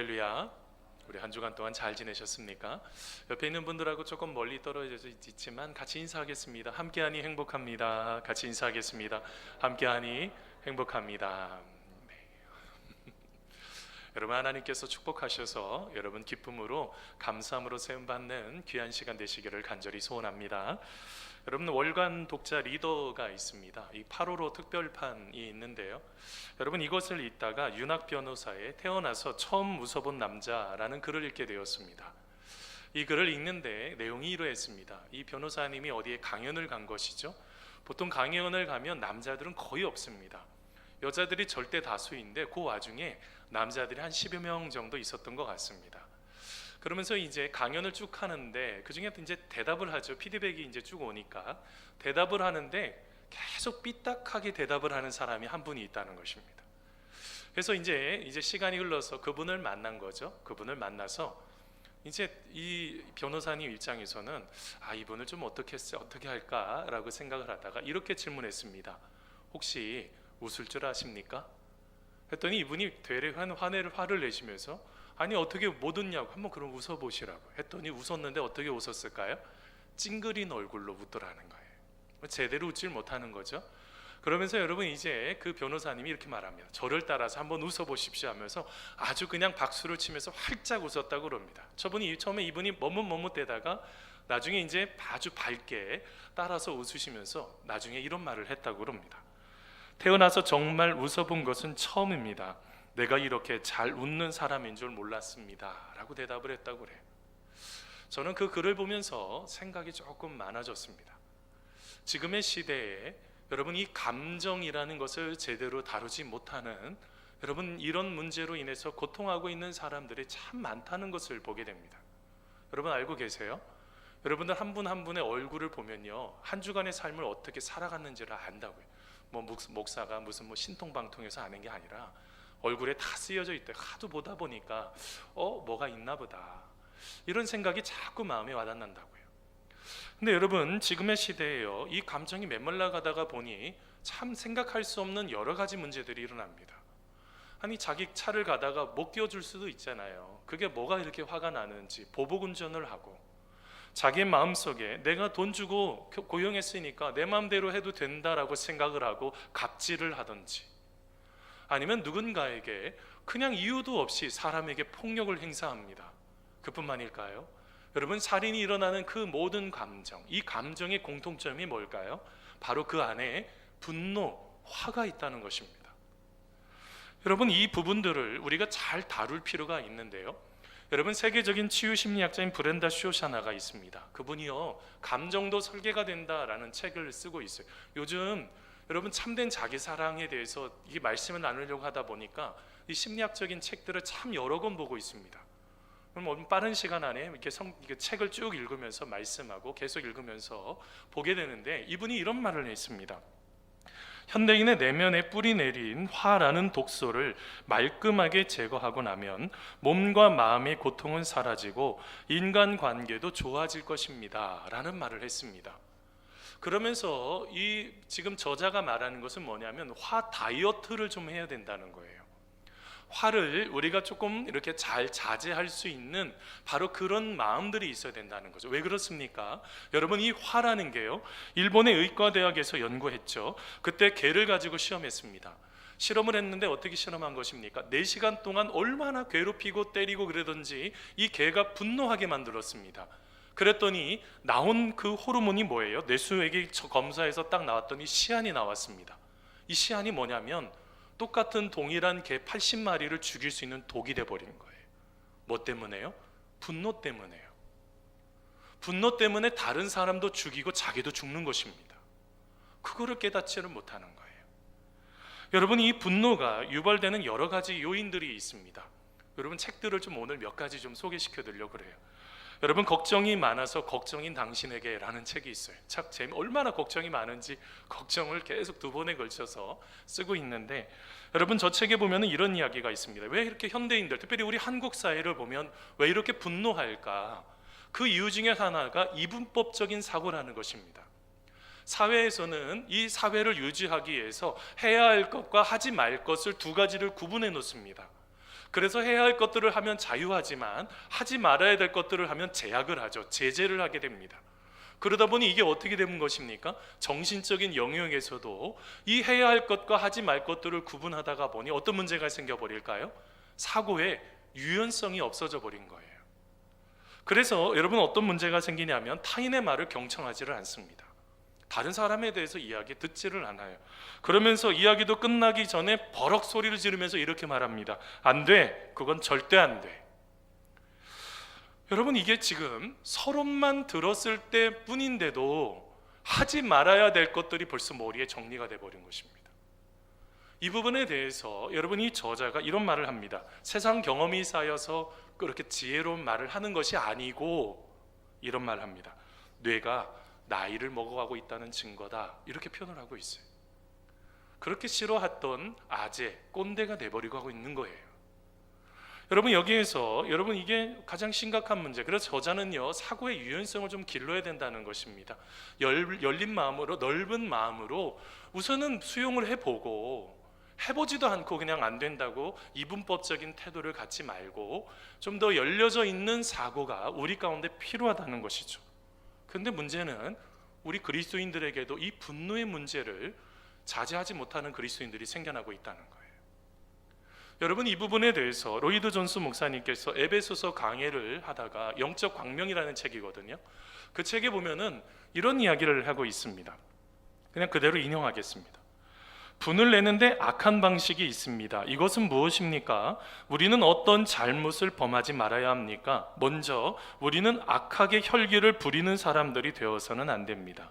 할렐루야. 우리 한 주간 동안 잘 지내셨습니까? 옆에 있는 분들하고 조금 멀리 떨어져 있지만 같이 인사하겠습니다. 함께하니 행복합니다. 같이 인사하겠습니다. 함께하니 행복합니다. 네. 여러분, 하나님께서 축복하셔서 여러분 기쁨으로 감사함으로 세움받는 귀한 시간 되시기를 간절히 소원합니다. 여러분, 월간 독자 리더가 있습니다. 이 8.15 특별판이 있는데요, 여러분 이것을 읽다가 윤학 변호사의 태어나서 처음 웃어본 남자라는 글을 읽게 되었습니다. 이 글을 읽는데 내용이 이러했습니다. 이 변호사님이 어디에 강연을 간 것이죠. 보통 강연을 가면 남자들은 거의 없습니다. 여자들이 절대 다수인데 그 와중에 남자들이 한 10여 명 정도 있었던 것 같습니다. 그러면서 이제 강연을 쭉 하는데 그 중에 이제 대답을 하죠. 피드백이 이제 쭉 오니까 대답을 하는데 계속 삐딱하게 대답을 하는 사람이 한 분이 있다는 것입니다. 그래서 이제 시간이 흘러서 그분을 만난 거죠. 그분을 만나서 이제 이 변호사님 입장에서는 이분을 좀 어떻게 할까라고 생각을 하다가 이렇게 질문했습니다. 혹시 웃을 줄 아십니까? 했더니 이분이 되레 화를 내시면서 아니 어떻게 못 웃냐고, 한번 그럼 웃어보시라고 했더니 웃었는데 어떻게 웃었을까요? 찡그린 얼굴로 웃더라는 거예요. 제대로 웃질 못하는 거죠. 그러면서 여러분 이제 그 변호사님이 이렇게 말합니다. 저를 따라서 한번 웃어보십시오 하면서 아주 그냥 박수를 치면서 활짝 웃었다고 그럽니다. 저분이 처음에 이분이 머뭇대다가 나중에 이제 아주 밝게 따라서 웃으시면서 나중에 이런 말을 했다고 그럽니다. 태어나서 정말 웃어본 것은 처음입니다. 내가 이렇게 잘 웃는 사람인 줄 몰랐습니다 라고 대답을 했다고 그래요. 저는 그 글을 보면서 생각이 조금 많아졌습니다. 지금의 시대에 여러분 이 감정이라는 것을 제대로 다루지 못하는 여러분 이런 문제로 인해서 고통하고 있는 사람들이 참 많다는 것을 보게 됩니다. 여러분 알고 계세요? 여러분들 한 분 한 분의 얼굴을 보면요, 한 주간의 삶을 어떻게 살아갔는지를 안다고요. 목사가 무슨 신통방통해서 아는 게 아니라 얼굴에 다 쓰여져 있대. 하도 보다 보니까 뭐가 있나 보다 이런 생각이 자꾸 마음에 와닿는다고요. 근데 여러분 지금의 시대에요, 이 감정이 메말라 가다가 보니 참 생각할 수 없는 여러 가지 문제들이 일어납니다. 아니 자기 차를 가다가 못 끼워줄 수도 있잖아요. 그게 뭐가 이렇게 화가 나는지 보복운전을 하고, 자기 마음속에 내가 돈 주고 고용했으니까 내 마음대로 해도 된다라고 생각을 하고 갑질을 하든지, 아니면 누군가에게 그냥 이유도 없이 사람에게 폭력을 행사합니다. 그뿐만일까요? 여러분 살인이 일어나는 그 모든 감정, 이 감정의 공통점이 뭘까요? 바로 그 안에 분노, 화가 있다는 것입니다. 여러분 이 부분들을 우리가 잘 다룰 필요가 있는데요, 여러분 세계적인 치유 심리학자인 브렌다 쇼샤나가 있습니다. 그분이요 감정도 설계가 된다라는 책을 쓰고 있어요. 요즘 여러분 참된 자기 사랑에 대해서 이 말씀을 나누려고 하다 보니까 이 심리학적인 책들을 참 여러 권 보고 있습니다. 그럼 빠른 시간 안에 이렇게 책을 쭉 읽으면서 말씀하고 계속 읽으면서 보게 되는데, 이분이 이런 말을 했습니다. 현대인의 내면에 뿌리 내린 화라는 독소를 말끔하게 제거하고 나면 몸과 마음의 고통은 사라지고 인간관계도 좋아질 것입니다 라는 말을 했습니다. 그러면서 이 지금 저자가 말하는 것은 뭐냐면 화 다이어트를 좀 해야 된다는 거예요. 화를 우리가 조금 이렇게 잘 자제할 수 있는 바로 그런 마음들이 있어야 된다는 거죠. 왜 그렇습니까? 여러분 이 화라는 게요, 일본의 의과대학에서 연구했죠. 그때 개를 가지고 시험했습니다. 실험을 했는데 어떻게 실험한 것입니까? 4시간 동안 얼마나 괴롭히고 때리고 그러든지 이 개가 분노하게 만들었습니다. 그랬더니 나온 그 호르몬이 뭐예요? 뇌수액이 검사해서 딱 나왔더니 시안이 나왔습니다. 이 시안이 뭐냐면 똑같은 동일한 개 80마리를 죽일 수 있는 독이 돼버린 거예요. 뭐 때문에요? 분노 때문에요. 분노 때문에 다른 사람도 죽이고 자기도 죽는 것입니다. 그거를 깨닫지를 못하는 거예요. 여러분 이 분노가 유발되는 여러 가지 요인들이 있습니다. 여러분 책들을 좀 오늘 몇 가지 좀 소개시켜 드리려고 그래요. 여러분 걱정이 많아서 걱정인 당신에게 라는 책이 있어요. 참 얼마나 걱정이 많은지 걱정을 계속 2번에 걸쳐서 쓰고 있는데, 여러분 저 책에 보면 이런 이야기가 있습니다. 왜 이렇게 현대인들, 특별히 우리 한국 사회를 보면 왜 이렇게 분노할까? 그 이유 중에 하나가 이분법적인 사고라는 것입니다. 사회에서는 이 사회를 유지하기 위해서 해야 할 것과 하지 말 것을 2가지를 구분해 놓습니다. 그래서 해야 할 것들을 하면 자유하지만 하지 말아야 될 것들을 하면 제약을 하죠. 제재를 하게 됩니다. 그러다 보니 이게 어떻게 되는 것입니까? 정신적인 영역에서도 이 해야 할 것과 하지 말 것들을 구분하다가 보니 어떤 문제가 생겨버릴까요? 사고의 유연성이 없어져 버린 거예요. 그래서 여러분 어떤 문제가 생기냐면 타인의 말을 경청하지를 않습니다. 다른 사람에 대해서 이야기 듣지를 않아요. 그러면서 이야기도 끝나기 전에 버럭 소리를 지르면서 이렇게 말합니다. 안 돼. 그건 절대 안 돼. 여러분 이게 지금 서론만 들었을 때 뿐인데도 하지 말아야 될 것들이 벌써 머리에 정리가 돼버린 것입니다. 이 부분에 대해서 여러분 이 저자가 이런 말을 합니다. 세상 경험이 쌓여서 그렇게 지혜로운 말을 하는 것이 아니고 이런 말을 합니다. 뇌가 나이를 먹어가고 있다는 증거다. 이렇게 표현을 하고 있어요. 그렇게 싫어했던 아재, 꼰대가 돼버리고 하고 있는 거예요. 여러분 여기에서 여러분 이게 가장 심각한 문제. 그래서 저자는요 사고의 유연성을 좀 길러야 된다는 것입니다. 열린 마음으로 넓은 마음으로 우선은 수용을 해보고 해보지도 않고 그냥 안 된다고 이분법적인 태도를 갖지 말고 좀 더 열려져 있는 사고가 우리 가운데 필요하다는 것이죠. 그런데 문제는 우리 그리스도인들에게도 이 분노의 문제를 자제하지 못하는 그리스도인들이 생겨나고 있다는 거예요. 여러분 이 부분에 대해서 로이드 존스 목사님께서 에베소서 강해를 하다가 영적 광명이라는 책이거든요. 그 책에 보면은 이런 이야기를 하고 있습니다. 그냥 그대로 인용하겠습니다. 분을 내는데 악한 방식이 있습니다. 이것은 무엇입니까? 우리는 어떤 잘못을 범하지 말아야 합니까? 먼저 우리는 악하게 혈기를 부리는 사람들이 되어서는 안 됩니다.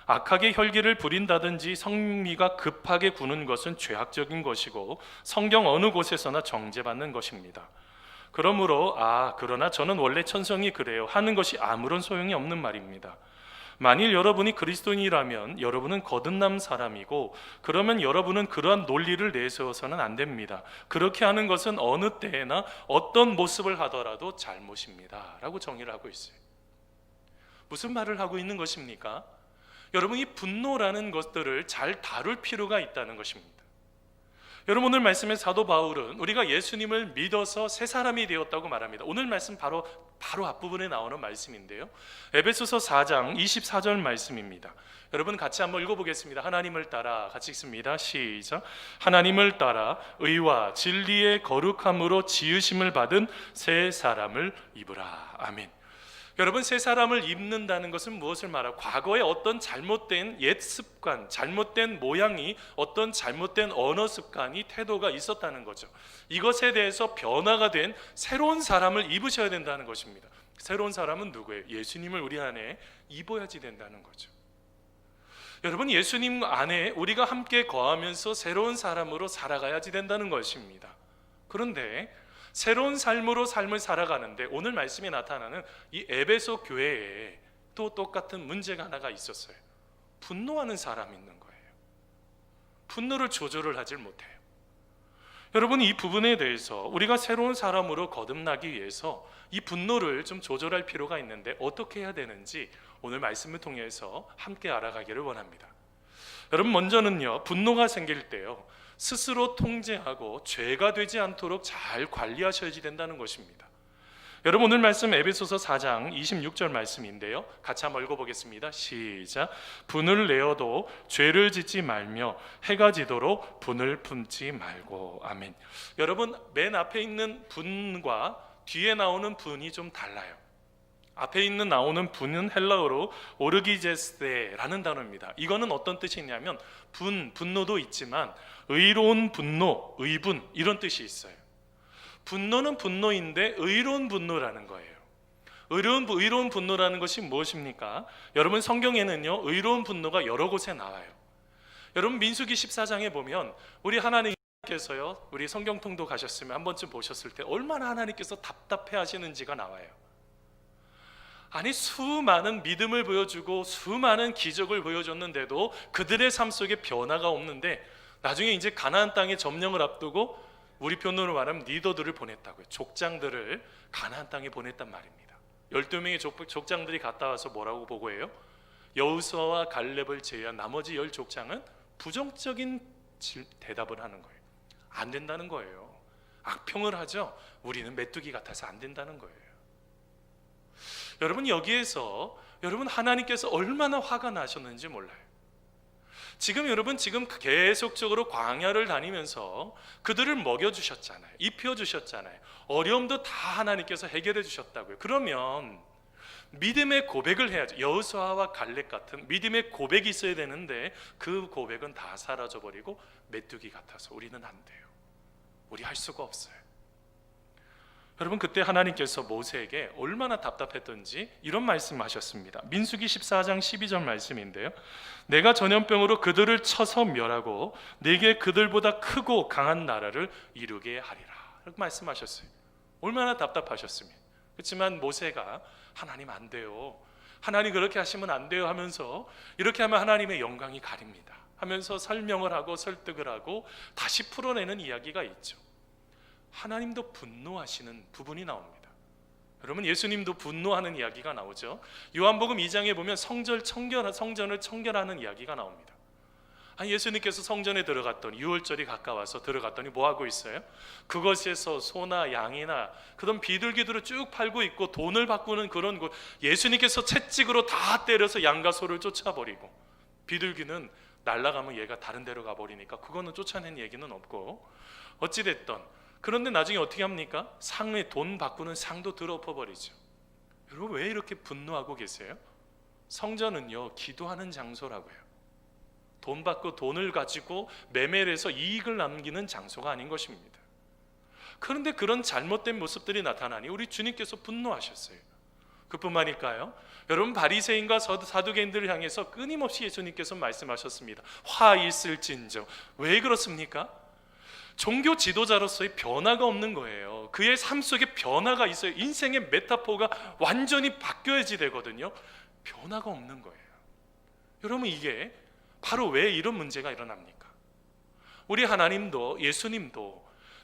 악하게 혈기를 부린다든지 성미가 급하게 구는 것은 죄악적인 것이고 성경 어느 곳에서나 정죄받는 것입니다. 그러므로 그러나 저는 원래 천성이 그래요 하는 것이 아무런 소용이 없는 말입니다. 만일 여러분이 그리스도인이라면 여러분은 거듭난 사람이고 그러면 여러분은 그러한 논리를 내세워서는 안 됩니다. 그렇게 하는 것은 어느 때에나 어떤 모습을 하더라도 잘못입니다 라고 정의를 하고 있어요. 무슨 말을 하고 있는 것입니까? 여러분 이 분노라는 것들을 잘 다룰 필요가 있다는 것입니다. 여러분 오늘 말씀의 사도 바울은 우리가 예수님을 믿어서 새 사람이 되었다고 말합니다. 오늘 말씀 바로 앞부분에 나오는 말씀인데요. 에베소서 4장 24절 말씀입니다. 여러분 같이 한번 읽어보겠습니다. 하나님을 따라 같이 읽습니다. 시작. 하나님을 따라 의와 진리의 거룩함으로 지으심을 받은 새 사람을 입으라. 아멘. 여러분 새 사람을 입는다는 것은 무엇을 말하고 과거에 어떤 잘못된 옛 습관, 잘못된 모양이 어떤 잘못된 언어 습관이 태도가 있었다는 거죠. 이것에 대해서 변화가 된 새로운 사람을 입으셔야 된다는 것입니다. 새로운 사람은 누구예요? 예수님을 우리 안에 입어야지 된다는 거죠. 여러분 예수님 안에 우리가 함께 거하면서 새로운 사람으로 살아가야지 된다는 것입니다. 그런데 새로운 삶으로 삶을 살아가는데 오늘 말씀에 나타나는 이 에베소 교회에 또 똑같은 문제가 하나가 있었어요. 분노하는 사람이 있는 거예요. 분노를 조절을 하질 못해요. 여러분 이 부분에 대해서 우리가 새로운 사람으로 거듭나기 위해서 이 분노를 좀 조절할 필요가 있는데 어떻게 해야 되는지 오늘 말씀을 통해서 함께 알아가기를 원합니다. 여러분 먼저는요 분노가 생길 때요 스스로 통제하고 죄가 되지 않도록 잘 관리하셔야지 된다는 것입니다. 여러분 오늘 말씀 에베소서 4장 26절 말씀인데요 같이 한번 읽어보겠습니다. 시작. 분을 내어도 죄를 짓지 말며 해가 지도록 분을 품지 말고. 아멘. 여러분 맨 앞에 있는 분과 뒤에 나오는 분이 좀 달라요. 앞에 있는 나오는 분은 헬라어로 오르기제스라는 단어입니다. 이거는 어떤 뜻이냐면 분노도 있지만 의로운 분노, 의분 이런 뜻이 있어요. 분노는 분노인데 의로운 분노라는 거예요. 의로운 분노라는 것이 무엇입니까? 여러분 성경에는요 의로운 분노가 여러 곳에 나와요. 여러분 민수기 14장에 보면 우리 하나님께서요 우리 성경통도 가셨으면 한 번쯤 보셨을 때 얼마나 하나님께서 답답해 하시는지가 나와요. 아니 수많은 믿음을 보여주고 수많은 기적을 보여줬는데도 그들의 삶 속에 변화가 없는데 나중에 이제 가나안 땅의 점령을 앞두고 우리 표현으로 말하면 리더들을 보냈다고요. 족장들을 가나안 땅에 보냈단 말입니다. 12명의 족장들이 갔다 와서 뭐라고 보고해요? 여호수아와 갈렙을 제외한 나머지 10족장은 부정적인 대답을 하는 거예요. 안 된다는 거예요. 악평을 하죠. 우리는 메뚜기 같아서 안 된다는 거예요. 여러분, 여기에서 여러분 하나님께서 얼마나 화가 나셨는지 몰라요. 지금 여러분 계속적으로 광야를 다니면서 그들을 먹여주셨잖아요. 입혀주셨잖아요. 어려움도 다 하나님께서 해결해 주셨다고요. 그러면 믿음의 고백을 해야죠. 여호수아와 갈렙 같은 믿음의 고백이 있어야 되는데 그 고백은 다 사라져버리고 메뚜기 같아서 우리는 안 돼요. 우리 할 수가 없어요. 여러분, 그때 하나님께서 모세에게 얼마나 답답했던지 이런 말씀하셨습니다. 민수기 14장 12절 말씀인데요, 내가 전염병으로 그들을 쳐서 멸하고 내게 그들보다 크고 강한 나라를 이루게 하리라, 이렇게 말씀하셨어요. 얼마나 답답하셨으면. 그렇지만 모세가 하나님 안 돼요, 하나님 그렇게 하시면 안 돼요 하면서, 이렇게 하면 하나님의 영광이 가립니다 하면서 설명을 하고 설득을 하고 다시 풀어내는 이야기가 있죠. 하나님도 분노하시는 부분이 나옵니다. 여러분, 예수님도 분노하는 이야기가 나오죠. 요한복음 2장에 보면 성전을 청결하는 이야기가 나옵니다. 예수님께서 성전에 들어갔더니, 유월절이 가까워서 들어갔더니 뭐 하고 있어요? 그것에서 소나 양이나 그런 비둘기들을 쭉 팔고 있고 돈을 바꾸는 그런 곳, 예수님께서 채찍으로 다 때려서 양과 소를 쫓아버리고, 비둘기는 날아가면 얘가 다른 데로 가버리니까 그거는 쫓아낸 얘기는 없고, 어찌됐든 그런데 나중에 어떻게 합니까? 상에 돈 바꾸는 상도 들어엎어버리죠. 여러분, 왜 이렇게 분노하고 계세요? 성전은요, 기도하는 장소라고요. 돈 받고 돈을 가지고 매매를 해서 이익을 남기는 장소가 아닌 것입니다. 그런데 그런 잘못된 모습들이 나타나니 우리 주님께서 분노하셨어요. 그뿐만일까요? 여러분, 바리새인과 사두개인들을 향해서 끊임없이 예수님께서 말씀하셨습니다. 화 있을진저. 왜 그렇습니까? 종교 지도자로서의 변화가 없는 거예요. 그의 삶 속에 변화가 있어요. 인생의 메타포가 완전히 바뀌어야지 되거든요. 변화가 없는 거예요. 여러분, 이게 바로 왜 이런 문제가 일어납니까? 우리 하나님도 예수님도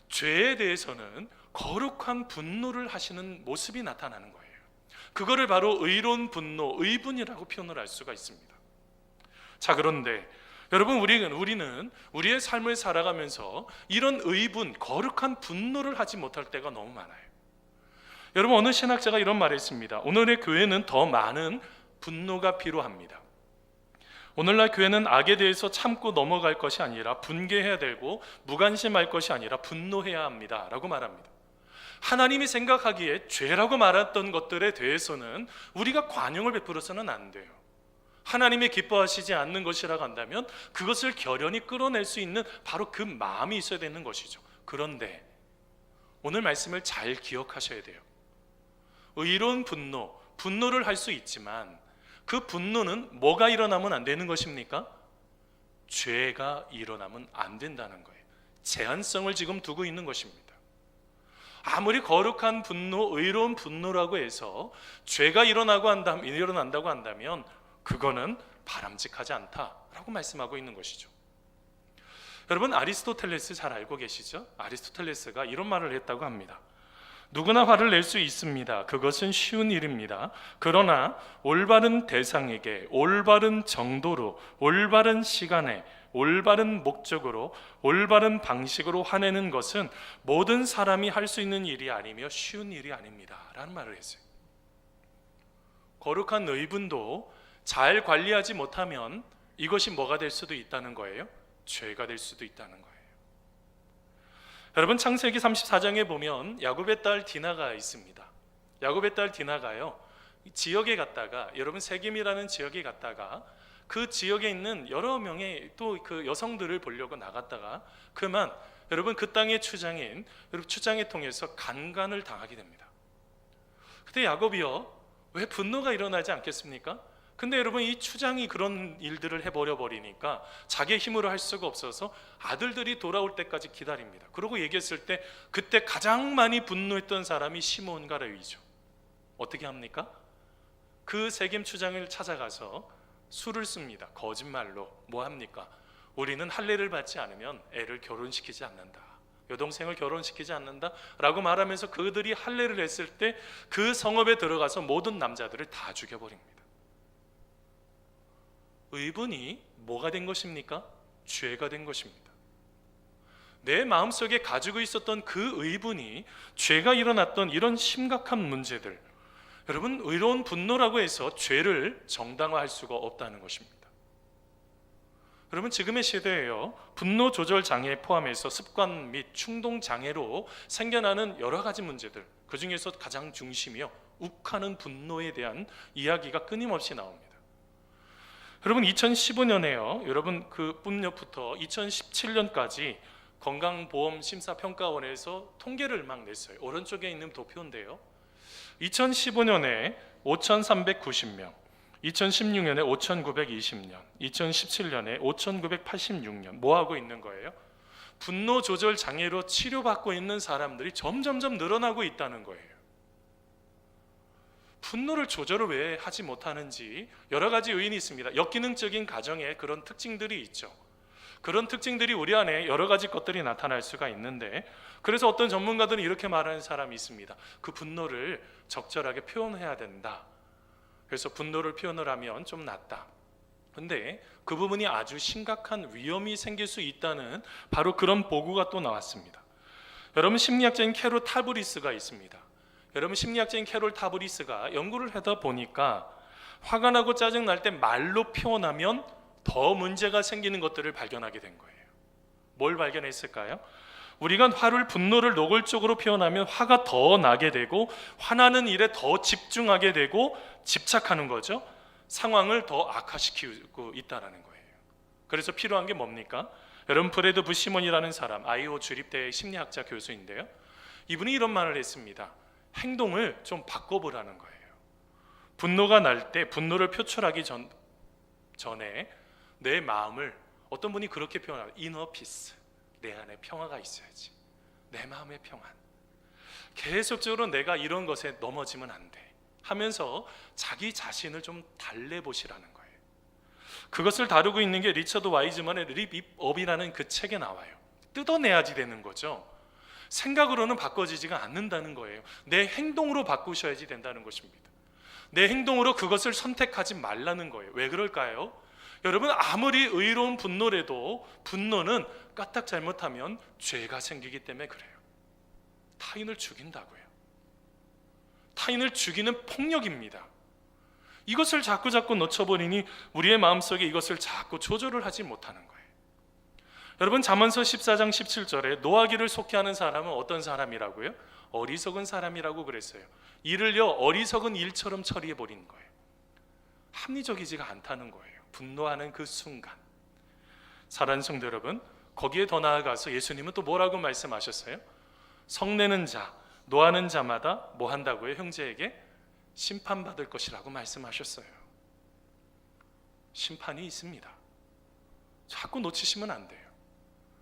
죄에 대해서는 거룩한 분노를 하시는 모습이 나타나는 거예요. 그거를 바로 의로운 분노, 의분이라고 표현을 할 수가 있습니다. 자, 그런데 여러분, 우리는 우리의 삶을 살아가면서 이런 의분, 거룩한 분노를 하지 못할 때가 너무 많아요. 여러분, 어느 신학자가 이런 말을 했습니다. 오늘의 교회는 더 많은 분노가 필요합니다. 오늘날 교회는 악에 대해서 참고 넘어갈 것이 아니라 분개해야 되고, 무관심할 것이 아니라 분노해야 합니다 라고 말합니다. 하나님이 생각하기에 죄라고 말했던 것들에 대해서는 우리가 관용을 베풀어서는 안 돼요. 하나님이 기뻐하시지 않는 것이라고 한다면 그것을 결연히 끌어낼 수 있는 바로 그 마음이 있어야 되는 것이죠. 그런데 오늘 말씀을 잘 기억하셔야 돼요. 의로운 분노를 할 수 있지만 그 분노는 뭐가 일어나면 안 되는 것입니까? 죄가 일어나면 안 된다는 거예요. 제한성을 지금 두고 있는 것입니다. 아무리 거룩한 분노, 의로운 분노라고 해서 죄가 일어난다고 한다면 그거는 바람직하지 않다라고 말씀하고 있는 것이죠. 여러분, 아리스토텔레스 잘 알고 계시죠? 아리스토텔레스가 이런 말을 했다고 합니다. 누구나 화를 낼 수 있습니다. 그것은 쉬운 일입니다. 그러나 올바른 대상에게 올바른 정도로, 올바른 시간에, 올바른 목적으로, 올바른 방식으로 화내는 것은 모든 사람이 할 수 있는 일이 아니며 쉬운 일이 아닙니다 라는 말을 했어요. 거룩한 의분도 잘 관리하지 못하면 이것이 뭐가 될 수도 있다는 거예요? 죄가 될 수도 있다는 거예요. 여러분, 창세기 34장에 보면 야곱의 딸 디나가 있습니다. 야곱의 딸 디나가요, 지역에 갔다가, 여러분 세겜이라는 지역에 갔다가 그 지역에 있는 여러 명의 또 그 여성들을 보려고 나갔다가 그만 여러분 그 땅의 추장에 통해서 강간을 당하게 됩니다. 그때 야곱이요, 왜 분노가 일어나지 않겠습니까? 근데 여러분, 이 추장이 그런 일들을 해버려 버리니까 자기의 힘으로 할 수가 없어서 아들들이 돌아올 때까지 기다립니다. 그러고 얘기했을 때 그때 가장 많이 분노했던 사람이 시므온과 레위죠. 어떻게 합니까? 그 세겜 추장을 찾아가서 수를 씁니다. 거짓말로 뭐 합니까? 우리는 할례를 받지 않으면 애를 결혼시키지 않는다, 여동생을 결혼시키지 않는다 라고 말하면서 그들이 할례를 했을 때 그 성읍에 들어가서 모든 남자들을 다 죽여버립니다. 의분이 뭐가 된 것입니까? 죄가 된 것입니다. 내 마음속에 가지고 있었던 그 의분이 죄가 일어났던 이런 심각한 문제들, 여러분, 의로운 분노라고 해서 죄를 정당화할 수가 없다는 것입니다. 여러분, 지금의 시대에요, 분노 조절 장애 포함해서 습관 및 충동 장애로 생겨나는 여러 가지 문제들, 그 중에서 가장 중심이요, 욱하는 분노에 대한 이야기가 끊임없이 나옵니다. 여러분, 2015년에요, 여러분 그 뿐부터 2017년까지 건강보험심사평가원에서 통계를 막 냈어요. 오른쪽에 있는 도표인데요, 2015년에 5,390명, 2016년에 5,920년, 2017년에 5,986년. 뭐 하고 있는 거예요? 분노 조절 장애로 치료받고 있는 사람들이 점점점 늘어나고 있다는 거예요. 분노를 조절을 왜 하지 못하는지 여러 가지 요인이 있습니다. 역기능적인 가정에 그런 특징들이 있죠. 그런 특징들이 우리 안에 여러 가지 것들이 나타날 수가 있는데, 그래서 어떤 전문가들은 이렇게 말하는 사람이 있습니다. 그 분노를 적절하게 표현해야 된다. 그래서 분노를 표현을 하면 좀 낫다. 근데 그 부분이 아주 심각한 위험이 생길 수 있다는 바로 그런 보고가 또 나왔습니다. 여러분, 심리학자인 캐롤 타브리스가 있습니다. 여러분, 심리학자인 캐롤 타브리스가 연구를 하다 보니까 화가 나고 짜증 날 때 말로 표현하면 더 문제가 생기는 것들을 발견하게 된 거예요. 뭘 발견했을까요? 우리가 분노를 노골적으로 표현하면 화가 더 나게 되고, 화나는 일에 더 집중하게 되고 집착하는 거죠. 상황을 더 악화시키고 있다는 거예요. 그래서 필요한 게 뭡니까? 여러분, 브래드 부시몬이라는 사람, 아이오 주립대 심리학자 교수인데요, 이분이 이런 말을 했습니다. 행동을 좀 바꿔보라는 거예요. 분노가 날 때 분노를 표출하기 전에 내 마음을, 어떤 분이 그렇게 표현합니다. 이너 피스, 내 안에 평화가 있어야지. 내 마음의 평안. 계속적으로 내가 이런 것에 넘어지면 안 돼 하면서 자기 자신을 좀 달래보시라는 거예요. 그것을 다루고 있는 게 리처드 와이즈만의 립업이라는 그 책에 나와요. 뜯어내야지 되는 거죠. 생각으로는 바꿔지지가 않는다는 거예요. 내 행동으로 바꾸셔야지 된다는 것입니다. 내 행동으로 그것을 선택하지 말라는 거예요. 왜 그럴까요? 여러분, 아무리 의로운 분노라도 분노는 까딱 잘못하면 죄가 생기기 때문에 그래요. 타인을 죽인다고요. 타인을 죽이는 폭력입니다. 이것을 자꾸 놓쳐버리니 우리의 마음속에 이것을 자꾸 조절을 하지 못하는 거예요. 여러분, 잠언서 14장 17절에 노하기를 속해하는 사람은 어떤 사람이라고요? 어리석은 사람이라고 그랬어요. 이를요, 어리석은 일처럼 처리해버리는 거예요. 합리적이지가 않다는 거예요. 분노하는 그 순간. 사랑하는 성도 여러분, 거기에 더 나아가서 예수님은 또 뭐라고 말씀하셨어요? 성내는 자, 노하는 자마다 뭐 한다고요? 형제에게 심판받을 것이라고 말씀하셨어요. 심판이 있습니다. 자꾸 놓치시면 안 돼요.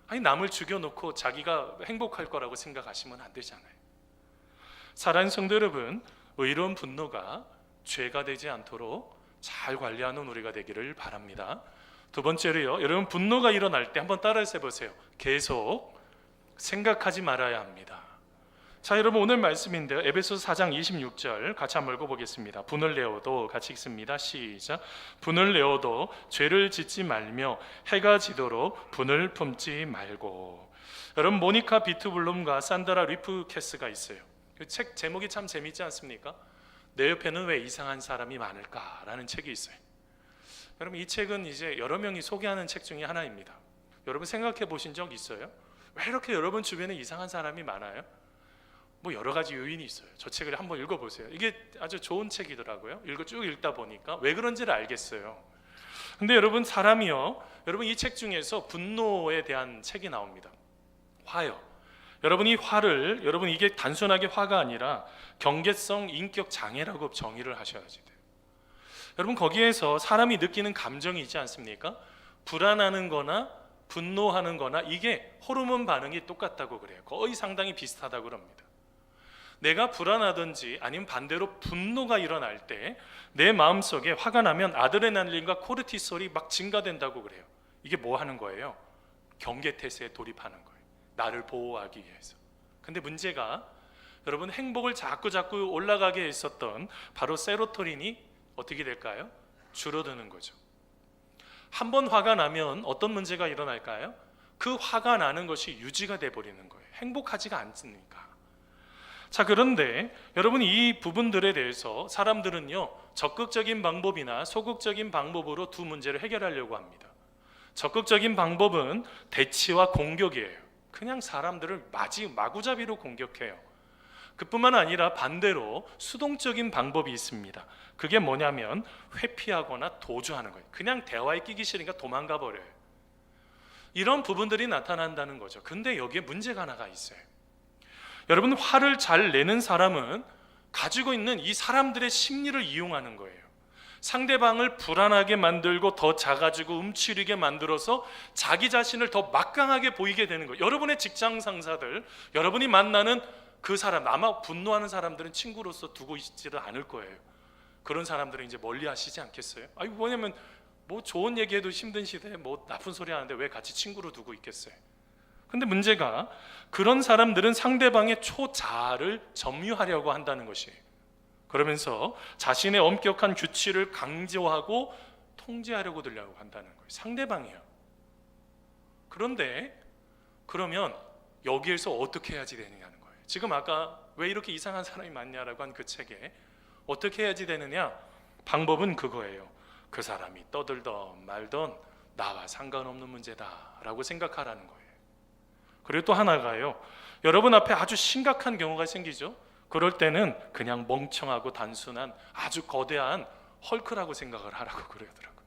아니, 남을 죽여놓고 자기가 행복할 거라고 생각하시면 안 되잖아요. 사랑하는 성도 여러분, 의로운 분노가 죄가 되지 않도록 잘 관리하는 우리가 되기를 바랍니다. 두 번째로요, 여러분, 분노가 일어날 때 한번 따라서 해보세요. 계속 생각하지 말아야 합니다. 자, 여러분, 오늘 말씀인데요, 에베소서 4장 26절 같이 한번 읽어보겠습니다. 분을 내어도, 같이 읽습니다. 시작. 분을 내어도 죄를 짓지 말며 해가 지도록 분을 품지 말고. 여러분, 모니카 비트블룸과 산드라 리프캐스가 있어요. 그 책 제목이 참 재밌지 않습니까? 내 옆에는 왜 이상한 사람이 많을까라는 책이 있어요. 여러분, 이 책은 이제 여러 명이 소개하는 책 중에 하나입니다. 여러분, 생각해 보신 적 있어요? 왜 이렇게 여러분 주변에 이상한 사람이 많아요? 뭐 여러 가지 요인이 있어요. 저 책을 한번 읽어보세요. 이게 아주 좋은 책이더라고요. 쭉 읽다 보니까 왜 그런지를 알겠어요. 근데 여러분, 사람이요, 여러분, 이 책 중에서 분노에 대한 책이 나옵니다. 화요. 여러분, 이 화를, 여러분, 이게 단순하게 화가 아니라 경계성 인격 장애라고 정의를 하셔야지 돼요. 여러분, 거기에서 사람이 느끼는 감정이 있지 않습니까? 불안하는 거나 분노하는 거나 이게 호르몬 반응이 똑같다고 그래요. 거의 상당히 비슷하다고 그럽니다. 내가 불안하든지 아니면 반대로 분노가 일어날 때 내 마음속에 화가 나면 아드레날린과 코르티솔이 막 증가된다고 그래요. 이게 뭐 하는 거예요? 경계태세에 돌입하는 거예요. 나를 보호하기 위해서. 근데 문제가, 여러분, 행복을 자꾸 올라가게 했었던 바로 세로토닌이 어떻게 될까요? 줄어드는 거죠. 한 번 화가 나면 어떤 문제가 일어날까요? 그 화가 나는 것이 유지가 돼 버리는 거예요. 행복하지가 않습니까? 자, 그런데 여러분, 이 부분들에 대해서 사람들은요, 적극적인 방법이나 소극적인 방법으로 두 문제를 해결하려고 합니다. 적극적인 방법은 대치와 공격이에요. 그냥 사람들을 마구잡이로 공격해요. 그뿐만 아니라 반대로 수동적인 방법이 있습니다. 그게 뭐냐면 회피하거나 도주하는 거예요. 그냥 대화에 끼기 싫으니까 도망가 버려요. 이런 부분들이 나타난다는 거죠. 근데 여기에 문제가 하나가 있어요. 여러분, 화를 잘 내는 사람은 가지고 있는 이 사람들의 심리를 이용하는 거예요. 상대방을 불안하게 만들고 더 작아지고 움츠리게 만들어서 자기 자신을 더 막강하게 보이게 되는 거예요. 여러분의 직장 상사들, 여러분이 만나는 그 사람, 아마 분노하는 사람들은 친구로서 두고 있지도 않을 거예요. 그런 사람들은 이제 멀리 하시지 않겠어요? 뭐냐면 뭐 좋은 얘기해도 힘든 시대에 뭐 나쁜 소리 하는데 왜 같이 친구로 두고 있겠어요? 근데 문제가 그런 사람들은 상대방의 초자아를 점유하려고 한다는 것이에요. 그러면서 자신의 엄격한 규칙을 강조하고 통제하려고 들려고 한다는 거예요. 상대방이에요. 그런데 그러면 여기에서 어떻게 해야지 되느냐는 거예요. 지금 아까 왜 이렇게 이상한 사람이 많냐라고 한 그 책에 어떻게 해야지 되느냐, 방법은 그거예요. 그 사람이 떠들던 말던 나와 상관없는 문제다라고 생각하라는 거예요. 그리고 또 하나가요, 여러분 앞에 아주 심각한 경우가 생기죠. 그럴 때는 그냥 멍청하고 단순한 아주 거대한 헐크라고 생각을 하라고 그러더라고요.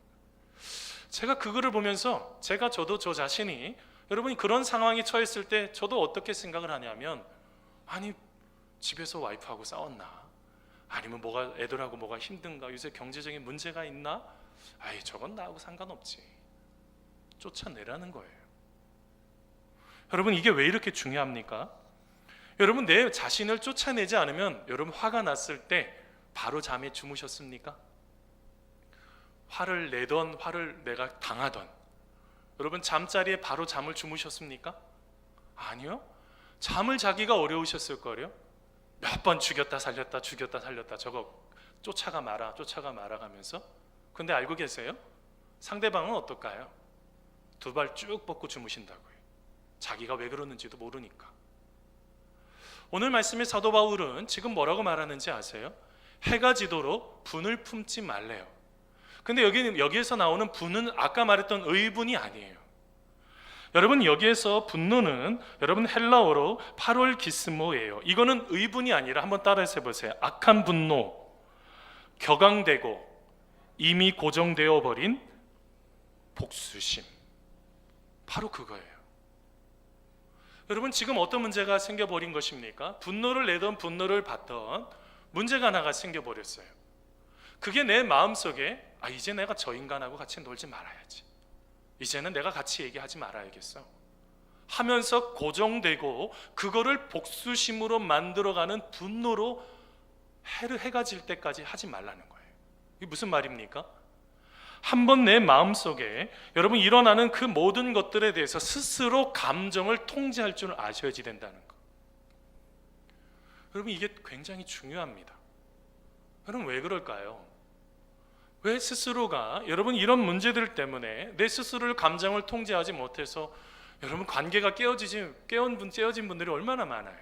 제가 그거를 보면서 저도 저 자신이, 여러분이 그런 상황에 처했을 때 저도 어떻게 생각을 하냐면, 아니 집에서 와이프하고 싸웠나? 아니면 애들하고 뭐가 힘든가? 요새 경제적인 문제가 있나? 저건 나하고 상관없지. 쫓아내라는 거예요. 여러분, 이게 왜 이렇게 중요합니까? 여러분, 내 자신을 쫓아내지 않으면 여러분 화가 났을 때 바로 잠에 주무셨습니까? 화를 내던 화를 내가 당하던 여러분 잠자리에 바로 잠을 주무셨습니까? 아니요. 잠을 자기가 어려우셨을 거예요. 몇 번 죽였다 살렸다 저거 쫓아가 마라 가면서. 근데 알고 계세요? 상대방은 어떨까요? 두 발 쭉 뻗고 주무신다고요. 자기가 왜 그러는지도 모르니까. 오늘 말씀의 사도 바울은 지금 뭐라고 말하는지 아세요? 해가 지도록 분을 품지 말래요. 근데 여기에서 나오는 분은 아까 말했던 의분이 아니에요. 여러분, 여기에서 분노는 여러분 헬라어로 파롤기스모예요. 이거는 의분이 아니라 한번 따라서 해보세요. 악한 분노, 격앙되고 이미 고정되어 버린 복수심, 바로 그거예요. 여러분, 지금 어떤 문제가 생겨버린 것입니까? 분노를 내던 분노를 받던 문제가 하나가 생겨버렸어요. 그게 내 마음속에 이제 내가 저 인간하고 같이 놀지 말아야지, 이제는 내가 같이 얘기하지 말아야겠어 하면서 고정되고 그거를 복수심으로 만들어가는 분노로 해가 질 때까지 하지 말라는 거예요. 이게 무슨 말입니까? 한번 내 마음속에 여러분 일어나는 그 모든 것들에 대해서 스스로 감정을 통제할 줄 아셔야지 된다는 거. 여러분, 이게 굉장히 중요합니다. 여러분, 왜 그럴까요? 왜 스스로가 여러분 이런 문제들 때문에 내 스스로를 감정을 통제하지 못해서 여러분 관계가 깨어진 분들이 얼마나 많아요.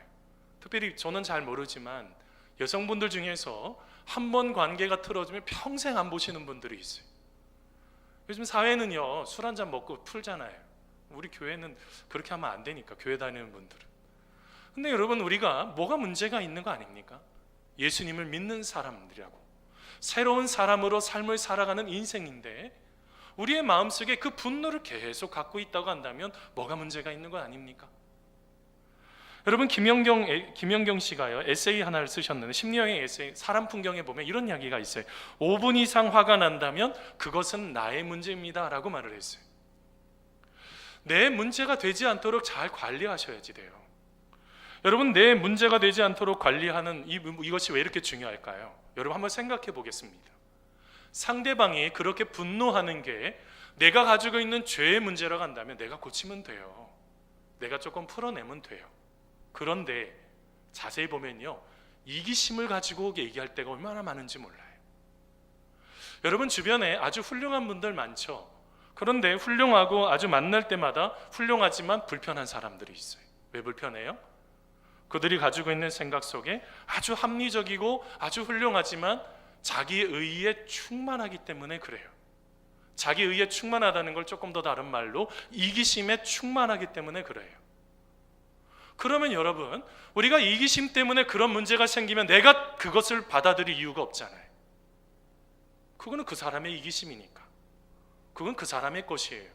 특별히 저는 잘 모르지만 여성분들 중에서 한 번 관계가 틀어지면 평생 안 보시는 분들이 있어요. 요즘 사회는요, 술 한잔 먹고 풀잖아요. 우리 교회는 그렇게 하면 안 되니까, 교회 다니는 분들은. 근데 여러분, 우리가 뭐가 문제가 있는 거 아닙니까? 예수님을 믿는 사람들이라고, 새로운 사람으로 삶을 살아가는 인생인데 우리의 마음속에 그 분노를 계속 갖고 있다고 한다면 뭐가 문제가 있는 거 아닙니까? 여러분, 김연경 씨가요, 에세이 하나를 쓰셨는데, 심리학의 에세이 사람 풍경에 보면 이런 이야기가 있어요. 5분 이상 화가 난다면 그것은 나의 문제입니다 라고 말을 했어요. 내 문제가 되지 않도록 잘 관리하셔야지 돼요. 여러분, 내 문제가 되지 않도록 관리하는 이것이 왜 이렇게 중요할까요? 여러분, 한번 생각해 보겠습니다. 상대방이 그렇게 분노하는 게 내가 가지고 있는 죄의 문제라고 한다면 내가 고치면 돼요. 내가 조금 풀어내면 돼요. 그런데 자세히 보면요, 이기심을 가지고 얘기할 때가 얼마나 많은지 몰라요. 여러분 주변에 아주 훌륭한 분들 많죠. 그런데 훌륭하고 아주 만날 때마다 훌륭하지만 불편한 사람들이 있어요. 왜 불편해요? 그들이 가지고 있는 생각 속에 아주 합리적이고 아주 훌륭하지만 자기 의에 충만하기 때문에 그래요. 자기 의에 충만하다는 걸 조금 더 다른 말로 이기심에 충만하기 때문에 그래요. 그러면 여러분, 우리가 이기심 때문에 그런 문제가 생기면 내가 그것을 받아들일 이유가 없잖아요. 그거는 그 사람의 이기심이니까. 그건 그 사람의 것이에요.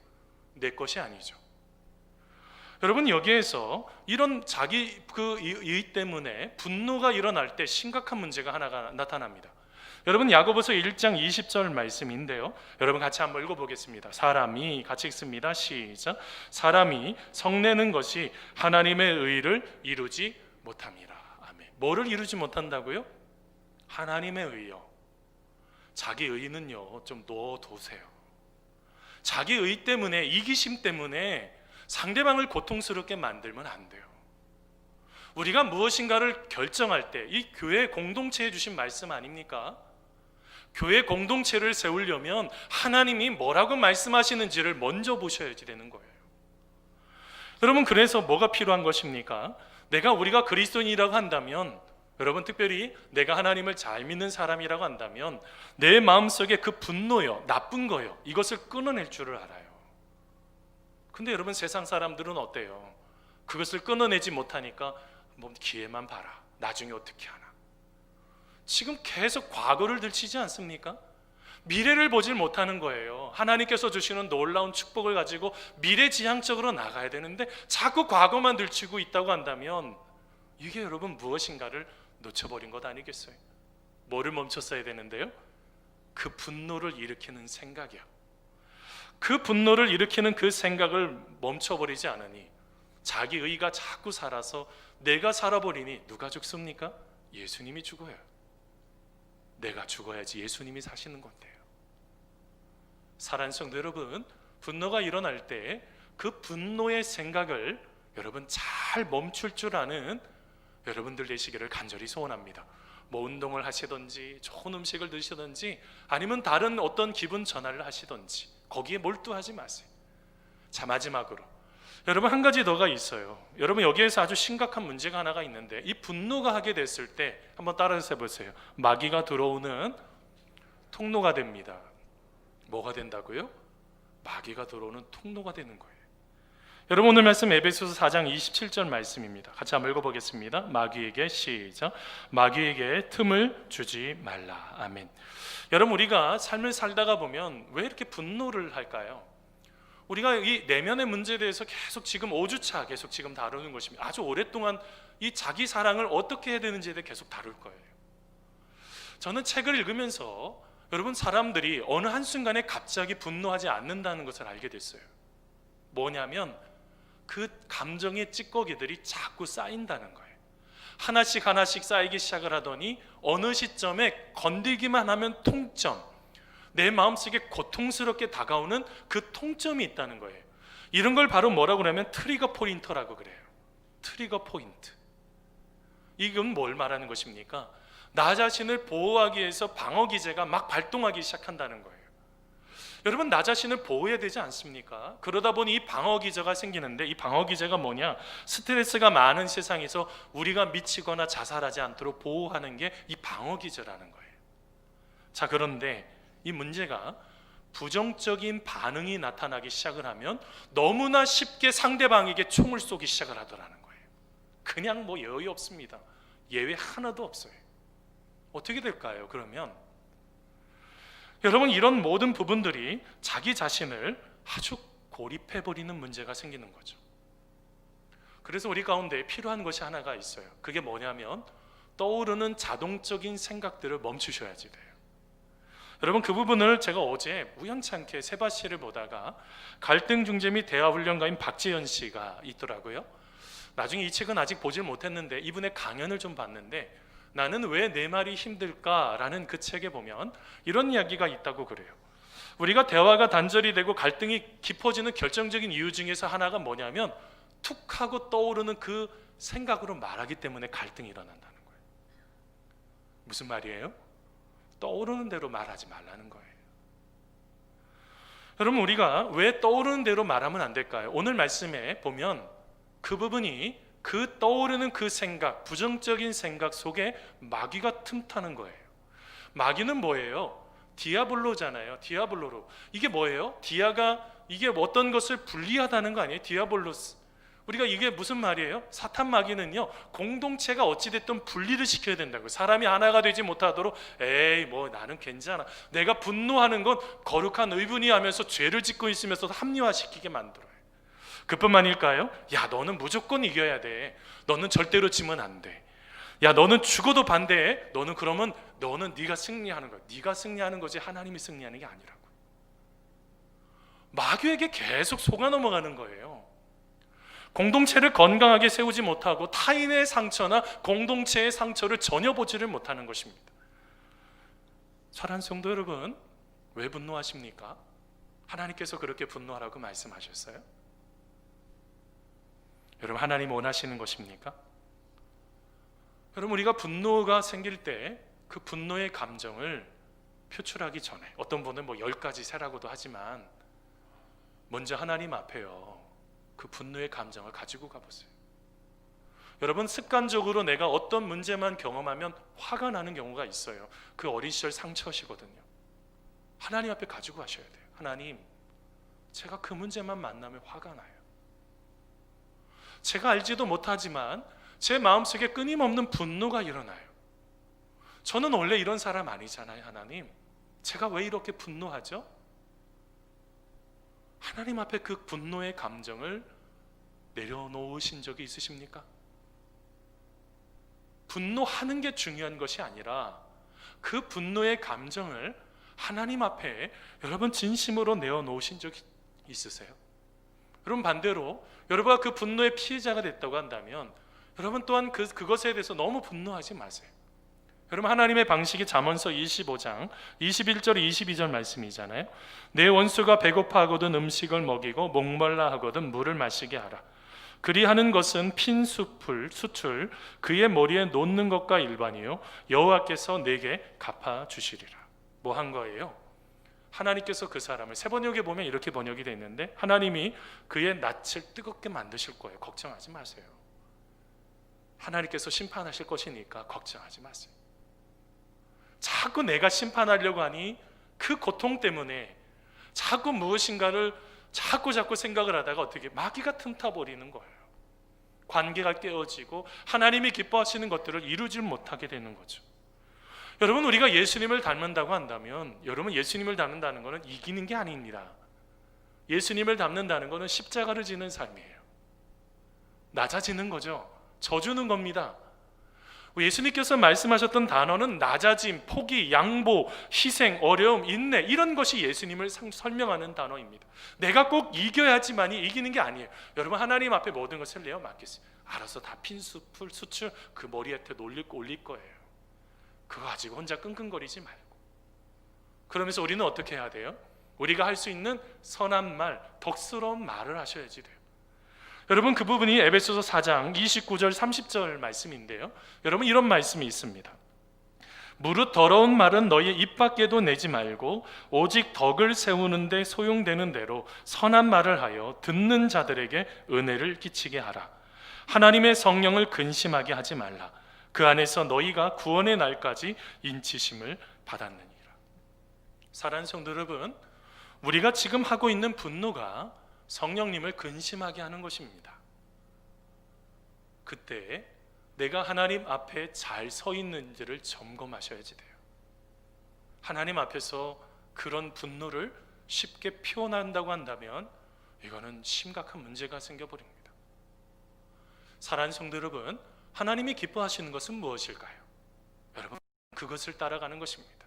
내 것이 아니죠. 여러분, 여기에서 이런 자기 그 의 때문에 분노가 일어날 때 심각한 문제가 하나가 나타납니다. 여러분, 야고보서 1장 20절 말씀인데요, 여러분 같이 한번 읽어보겠습니다. 사람이, 같이 읽습니다. 시작. 사람이 성내는 것이 하나님의 의를 이루지 못함이라. 아멘. 뭐를 이루지 못한다고요? 하나님의 의요. 자기 의는요 좀 놓아두세요. 자기 의 때문에, 이기심 때문에 상대방을 고통스럽게 만들면 안 돼요. 우리가 무엇인가를 결정할 때 이 교회 공동체에 주신 말씀 아닙니까? 교회 공동체를 세우려면 하나님이 뭐라고 말씀하시는지를 먼저 보셔야지 되는 거예요. 여러분, 그래서 뭐가 필요한 것입니까? 우리가 그리스도인이라고 한다면, 여러분 특별히 내가 하나님을 잘 믿는 사람이라고 한다면 내 마음속에 그 분노요, 나쁜 거요, 이것을 끊어낼 줄을 알아요. 근데 여러분, 세상 사람들은 어때요? 그것을 끊어내지 못하니까 뭐 기회만 봐라, 나중에 어떻게 하나. 지금 계속 과거를 들추지 않습니까? 미래를 보질 못하는 거예요. 하나님께서 주시는 놀라운 축복을 가지고 미래지향적으로 나가야 되는데 자꾸 과거만 들추고 있다고 한다면 이게 여러분 무엇인가를 놓쳐버린 것 아니겠어요? 뭐를 멈췄어야 되는데요? 그 분노를 일으키는 생각이요. 그 분노를 일으키는 그 생각을 멈춰버리지 않으니 자기 의가 자꾸 살아서 내가 살아버리니 누가 죽습니까? 예수님이 죽어요. 내가 죽어야지 예수님이 사시는 건데요. 사랑하는 성도 여러분, 분노가 일어날 때 그 분노의 생각을 여러분 잘 멈출 줄 아는 여러분들 되시기를 간절히 소원합니다. 뭐 운동을 하시든지 좋은 음식을 드시든지 아니면 다른 어떤 기분 전환을 하시든지 거기에 몰두하지 마세요. 자, 마지막으로 여러분 한 가지 더가 있어요. 여러분, 여기에서 아주 심각한 문제가 하나가 있는데, 이 분노가 하게 됐을 때 한번 따라서 해보세요. 마귀가 들어오는 통로가 됩니다. 뭐가 된다고요? 마귀가 들어오는 통로가 되는 거예요. 여러분, 오늘 말씀 에베소서 4장 27절 말씀입니다. 같이 한번 읽어보겠습니다. 마귀에게, 시작. 마귀에게 틈을 주지 말라. 아멘. 여러분, 우리가 삶을 살다가 보면 왜 이렇게 분노를 할까요? 우리가 이 내면의 문제에 대해서 계속 지금 5주차 계속 지금 다루는 것입니다. 아주 오랫동안 이 자기 사랑을 어떻게 해야 되는지에 대해 계속 다룰 거예요. 저는 책을 읽으면서 여러분, 사람들이 어느 한순간에 갑자기 분노하지 않는다는 것을 알게 됐어요. 뭐냐면 그 감정의 찌꺼기들이 자꾸 쌓인다는 거예요. 하나씩 하나씩 쌓이기 시작을 하더니 어느 시점에 건들기만 하면 통점, 내 마음속에 고통스럽게 다가오는 그 통점이 있다는 거예요. 이런 걸 바로 뭐라고 그러면 트리거 포인터라고 그래요. 트리거 포인트. 이건 뭘 말하는 것입니까? 나 자신을 보호하기 위해서 방어 기제가 막 발동하기 시작한다는 거예요. 여러분, 나 자신을 보호해야 되지 않습니까? 그러다 보니 이 방어 기제가 생기는데, 이 방어 기제가 뭐냐? 스트레스가 많은 세상에서 우리가 미치거나 자살하지 않도록 보호하는 게 이 방어 기제라는 거예요. 자, 그런데 이 문제가 부정적인 반응이 나타나기 시작을 하면 너무나 쉽게 상대방에게 총을 쏘기 시작을 하더라는 거예요. 그냥 뭐 여유 없습니다. 예외 하나도 없어요. 어떻게 될까요? 그러면 여러분, 이런 모든 부분들이 자기 자신을 아주 고립해버리는 문제가 생기는 거죠. 그래서 우리 가운데 필요한 것이 하나가 있어요. 그게 뭐냐면 떠오르는 자동적인 생각들을 멈추셔야지 돼요. 여러분, 그 부분을 제가 어제 우연찮게 세바시를 보다가 갈등 중재 및 대화 훈련가인 박지현 씨가 있더라고요. 나중에 이 책은 아직 보질 못했는데 이분의 강연을 좀 봤는데, 나는 왜 내 말이 힘들까라는 그 책에 보면 이런 이야기가 있다고 그래요. 우리가 대화가 단절이 되고 갈등이 깊어지는 결정적인 이유 중에서 하나가 뭐냐면 툭 하고 떠오르는 그 생각으로 말하기 때문에 갈등이 일어난다는 거예요. 무슨 말이에요? 떠오르는 대로 말하지 말라는 거예요. 여러분, 우리가 왜 떠오르는 대로 말하면 안 될까요? 오늘 말씀에 보면 그 부분이 그 떠오르는 그 생각, 부정적인 생각 속에 마귀가 틈타는 거예요. 마귀는 뭐예요? 디아블로잖아요. 디아블로로. 이게 뭐예요? 디아가 이게 어떤 것을 분리하다는 거 아니에요? 디아블로스. 우리가 이게 무슨 말이에요? 사탄 마귀는요, 공동체가 어찌됐든 분리를 시켜야 된다고요. 사람이 하나가 되지 못하도록, 에이 뭐 나는 괜찮아, 내가 분노하는 건 거룩한 의분이 하면서 죄를 짓고 있으면서 합리화시키게 만들어요. 그뿐만일까요? 야, 너는 무조건 이겨야 돼, 너는 절대로 지면 안 돼, 야 너는 죽어도 반대해, 너는 그러면 너는 네가 승리하는 거야. 네가 승리하는 거지 하나님이 승리하는 게 아니라고. 마귀에게 계속 속아 넘어가는 거예요. 공동체를 건강하게 세우지 못하고 타인의 상처나 공동체의 상처를 전혀 보지를 못하는 것입니다. 사랑하는 성도 여러분, 왜 분노하십니까? 하나님께서 그렇게 분노하라고 말씀하셨어요? 여러분, 하나님 원하시는 것입니까? 여러분, 우리가 분노가 생길 때 그 분노의 감정을 표출하기 전에, 어떤 분은 뭐 10가지 세라고도 하지만 먼저 하나님 앞에요, 그 분노의 감정을 가지고 가보세요. 여러분, 습관적으로 내가 어떤 문제만 경험하면 화가 나는 경우가 있어요. 그 어린 시절 상처시거든요. 하나님 앞에 가지고 가셔야 돼요. 하나님, 제가 그 문제만 만나면 화가 나요. 제가 알지도 못하지만 제 마음속에 끊임없는 분노가 일어나요. 저는 원래 이런 사람 아니잖아요. 하나님, 제가 왜 이렇게 분노하죠? 하나님 앞에 그 분노의 감정을 내려놓으신 적이 있으십니까? 분노하는 게 중요한 것이 아니라 그 분노의 감정을 하나님 앞에 여러분 진심으로 내어놓으신 적이 있으세요? 여러분, 반대로 여러분가 그 분노의 피해자가 됐다고 한다면 여러분 또한 그것에 대해서 너무 분노하지 마세요. 여러분, 하나님의 방식이 잠언서 25장 21절 22절 말씀이잖아요. 내 원수가 배고파하거든 음식을 먹이고 목말라 하거든 물을 마시게 하라. 그리하는 것은 핀 수출 그의 머리에 놓는 것과 일반이요 여호와께서 내게 갚아주시리라. 뭐 한 거예요? 하나님께서 그 사람을, 새 번역에 보면 이렇게 번역이 되어 있는데, 하나님이 그의 낯을 뜨겁게 만드실 거예요. 걱정하지 마세요. 하나님께서 심판하실 것이니까 걱정하지 마세요. 자꾸 내가 심판하려고 하니 그 고통 때문에 자꾸 무엇인가를 자꾸 생각을 하다가 어떻게 마귀가 틈타 버리는 거예요. 관계가 깨어지고 하나님이 기뻐하시는 것들을 이루지 못하게 되는 거죠. 여러분, 우리가 예수님을 닮는다고 한다면, 여러분, 예수님을 닮는다는 것은 이기는 게 아닙니다. 예수님을 닮는다는 것은 십자가를 지는 삶이에요. 낮아지는 거죠. 져주는 겁니다. 예수님께서 말씀하셨던 단어는 낮아짐, 포기, 양보, 희생, 어려움, 인내, 이런 것이 예수님을 설명하는 단어입니다. 내가 꼭 이겨야지만이 이기는 게 아니에요. 여러분, 하나님 앞에 모든 것을 내어 맡겼어요. 알아서 다 핀수풀 수출 그 머리에 올릴 거예요. 그거 가지고 혼자 끙끙거리지 말고. 그러면서 우리는 어떻게 해야 돼요? 우리가 할 수 있는 선한 말, 덕스러운 말을 하셔야지 돼요. 여러분, 그 부분이 에베소서 4장 29절 30절 말씀인데요, 여러분, 이런 말씀이 있습니다. 무릇 더러운 말은 너희 입 밖에도 내지 말고 오직 덕을 세우는 데 소용되는 대로 선한 말을 하여 듣는 자들에게 은혜를 끼치게 하라. 하나님의 성령을 근심하게 하지 말라. 그 안에서 너희가 구원의 날까지 인치심을 받았느니라. 사랑하는 성도 여러분, 우리가 지금 하고 있는 분노가 성령님을 근심하게 하는 것입니다. 그때 내가 하나님 앞에 잘 서 있는지를 점검하셔야지 돼요. 하나님 앞에서 그런 분노를 쉽게 표현한다고 한다면 이거는 심각한 문제가 생겨버립니다. 사랑하는 성도 여러분, 하나님이 기뻐하시는 것은 무엇일까요? 여러분, 그것을 따라가는 것입니다.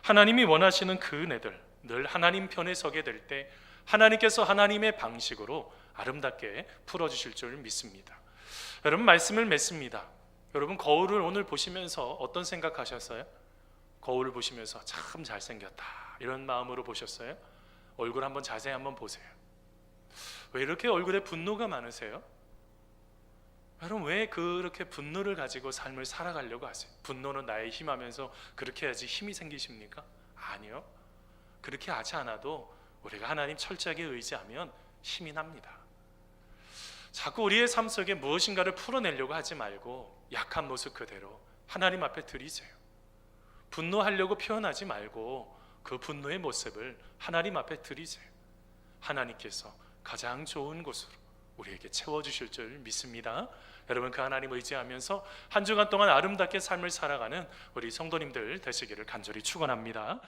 하나님이 원하시는 그 은혜들, 늘 하나님 편에 서게 될 때 하나님께서 하나님의 방식으로 아름답게 풀어주실 줄 믿습니다. 여러분, 말씀을 맺습니다. 여러분, 거울을 오늘 보시면서 어떤 생각하셨어요? 거울을 보시면서 참 잘생겼다 이런 마음으로 보셨어요? 얼굴 한번 자세히 한번 보세요. 왜 이렇게 얼굴에 분노가 많으세요? 여러분, 왜 그렇게 분노를 가지고 삶을 살아가려고 하세요? 분노는 나의 힘하면서 그렇게 해야지 힘이 생기십니까? 아니요. 그렇게 하지 않아도 우리가 하나님 철저하게 의지하면 힘이 납니다. 자꾸 우리의 삶 속에 무엇인가를 풀어내려고 하지 말고 약한 모습 그대로 하나님 앞에 드리세요. 분노하려고 표현하지 말고 그 분노의 모습을 하나님 앞에 드리세요. 하나님께서 가장 좋은 곳으로 우리에게 채워주실 줄 믿습니다. 여러분, 그 하나님 의지하면서 한 주간 동안 아름답게 삶을 살아가는 우리 성도님들 되시기를 간절히 축원합니다.